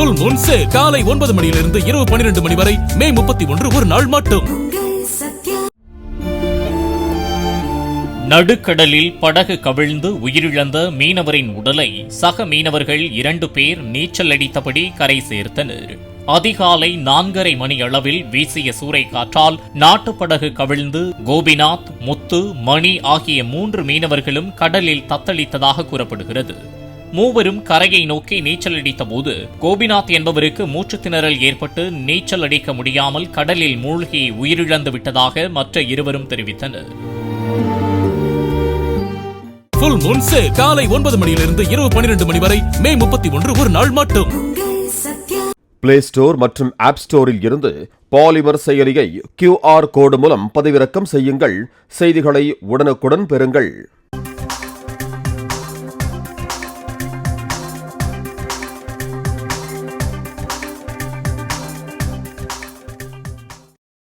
Full Moon sale காலை 9 மணியிலிருந்து இரவு 12 மணி வரை மே 31 ஒரு நாள் மட்டும். நடுக்கடலில் படகு கவிழ்ந்து உயிரிழந்த மீனவரின் உடலை சக மீனவர்கள் 2 பேர் நீச்சல் அடித்தபடி கரை சேர்த்தனர். அதிகாலை 4:30 மணி அளவில் வீசிய சூறை காற்றால் நாட்டுப்படகு கவிழ்ந்து கோபிநாத், முத்து, மணி ஆகிய 3 மீனவர்களும் கடலில் தத்தளித்ததாக கூறப்படுகிறது. மூவரும் கரையை நோக்கி நீச்சல் அடித்த போது கோபிநாத் என்பவருக்கு மூச்சுத் திணறல் ஏற்பட்டு நீச்சல் அடிக்க முடியாமல் கடலில் மூழ்கி உயிரிழந்து விட்டதாக மற்ற இருவரும் தெரிவித்தனர். ஃபுல் மூன் சேல் காலை 9 மணியிலிருந்து இரவு 12 மணி வரை மே 31 ஒரு நாள் மட்டும். பிளே ஸ்டோர் மற்றும் ஆப் ஸ்டோரில் இருந்து பாலிமர் செயலியை QR கோடு மூலம் பதிவிறக்கம் செய்யுங்கள். செய்திகளை உடனுக்குடன் பெறுங்கள்.